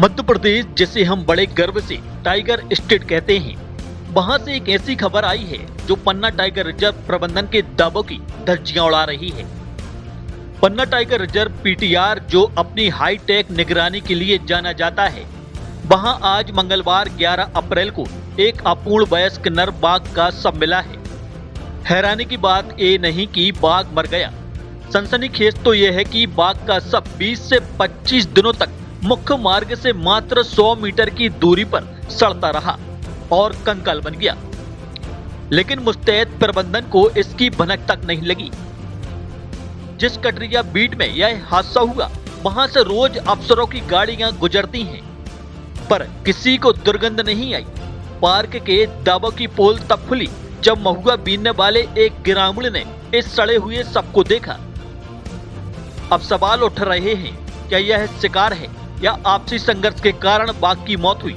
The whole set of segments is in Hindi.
मध्य प्रदेश जिसे हम बड़े गर्व से टाइगर स्टेट कहते हैं, वहां से एक ऐसी खबर आई है जो पन्ना टाइगर रिजर्व प्रबंधन के दावों की धज्जियां उड़ा रही है। पन्ना टाइगर रिजर्व पीटीआर, जो अपनी हाईटेक निगरानी के लिए जाना जाता है, वहां आज मंगलवार 11 अप्रैल को एक अपूर्ण वयस्क नर बाघ का शव मिला है। हैरानी की बात ये नहीं कि बाघ मर गया, सनसनीखेज तो यह है कि बाघ का शव 20 से 25 दिनों तक मुख्य मार्ग से मात्र 100 मीटर की दूरी पर सड़ता रहा और कंकाल बन गया। लेकिन मुस्तैद प्रबंधन को इसकी भनक तक नहीं लगी। जिस कटरिया बीट में यह हादसा हुआ, वहां से रोज अफसरों की गाड़ियां गुजरती हैं, पर किसी को दुर्गंध नहीं आई। पार्क के दावों की पोल तब खुली जब महुआ बीनने वाले एक ग्रामीण ने इस सड़े हुए शव को देखा। अब सवाल उठ रहे हैं, क्या यह शिकार है या आपसी संघर्ष के कारण बाघ की मौत हुई?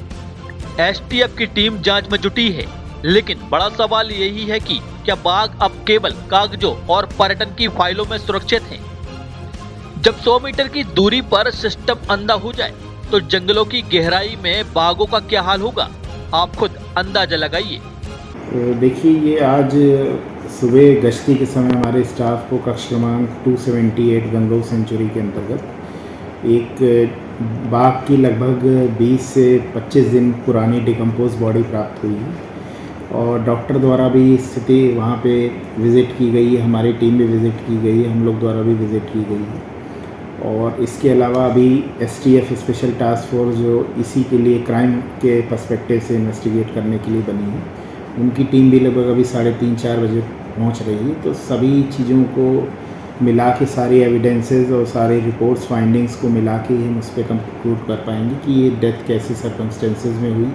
एसटीएफ की टीम जांच में जुटी है, लेकिन बड़ा सवाल यही है कि क्या बाघ अब केवल कागजों और पर्यटन की फाइलों में सुरक्षित हैं? जब 100 मीटर की दूरी पर सिस्टम अंधा हो जाए तो जंगलों की गहराई में बाघों का क्या हाल होगा? आप खुद अंदाजा लगाइए। देखिए, ये आज सुबह गश्ती के समय हमारे स्टाफ को कक्ष क्रमांक 278 गंगो सेंचुरी के अंतर्गत एक बाघ की लगभग 20 से 25 दिन पुरानी डिकम्पोज बॉडी प्राप्त हुई है और डॉक्टर द्वारा भी स्थिति वहाँ पे विज़िट की गई है, हमारी टीम भी विज़िट की गई है, हम लोग द्वारा भी विज़िट की गई है। और इसके अलावा अभी एसटीएफ स्पेशल टास्क फोर्स जो इसी के लिए क्राइम के पर्सपेक्टिव से इन्वेस्टिगेट करने के लिए बनी है, उनकी टीम भी लगभग अभी 3:30-4 बजे पहुंच रही है। तो सभी चीज़ों को मिला के, सारी एविडेंसेस और सारी रिपोर्ट्स फाइंडिंग्स को मिला के हम उस पर कंक्लूड कर पाएंगे कि ये डेथ कैसे सर्कमस्टेंसेस में हुई,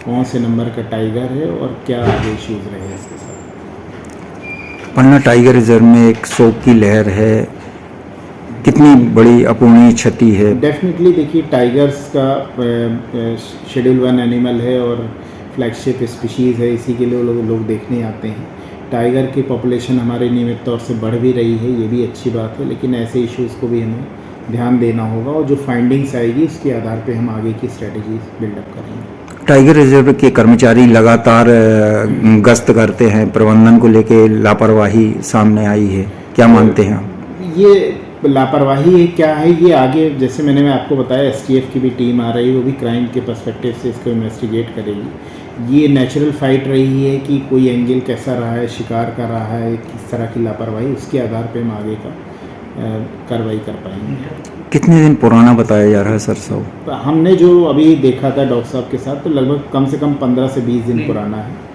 कौन से नंबर का टाइगर है और क्या आगे इश्यूज़ रहे हैं इसके साथ। पन्ना टाइगर रिजर्व में एक शोक की लहर है, कितनी बड़ी अपूर्णीय क्षति है? डेफिनेटली देखिए, टाइगर्स का शेड्यूल 1 एनिमल है और फ्लैगशिप स्पीशीज़ है, इसी के लिए लोग देखने आते हैं। टाइगर की पॉपुलेशन हमारे नियमित तौर से बढ़ भी रही है, ये भी अच्छी बात है, लेकिन ऐसे इश्यूज़ को भी हमें ध्यान देना होगा और जो फाइंडिंग्स आएगी उसके आधार पे हम आगे की स्ट्रेटजीज बिल्डअप करेंगे। टाइगर रिजर्व के कर्मचारी लगातार गश्त करते हैं, प्रबंधन को लेकर लापरवाही सामने आई है, क्या मानते हैं आप? ये लापरवाही क्या है, ये आगे जैसे मैंने आपको बताया, एसटीएफ की भी टीम आ रही है, वो भी क्राइम के पर्सपेक्टिव से इसको इन्वेस्टिगेट करेगी। ये नेचुरल फाइट रही है कि कोई एंगल कैसा रहा है, शिकार कर रहा है, किस तरह की लापरवाही, उसके आधार पे हम आगे का कार्रवाई कर पाएंगे। कितने दिन पुराना बताया जा रहा है सर सब? तो हमने जो अभी देखा था डॉक्टर साहब के साथ, तो लगभग कम से कम 15 से 20 दिन पुराना है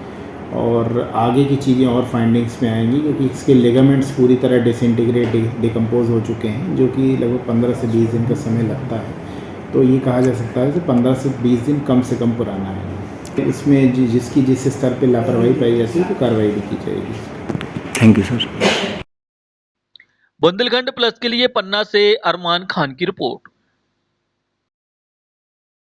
और आगे की चीज़ें और फाइंडिंग्स में आएंगी, क्योंकि इसके लिगामेंट्स पूरी तरह डिसइंटीग्रेट डिकम्पोज हो चुके हैं, जो कि लगभग 15 से 20 दिन का समय लगता है। तो ये कहा जा सकता है कि 15 से 20 दिन कम से कम पुराना है। इसमें जिसकी जिस स्तर पे लापरवाही पाई जाती है तो कार्रवाई भी की जाएगी। Thank you sir. Bundelkhand plus के लिए पन्ना से अरमान खान की रिपोर्ट।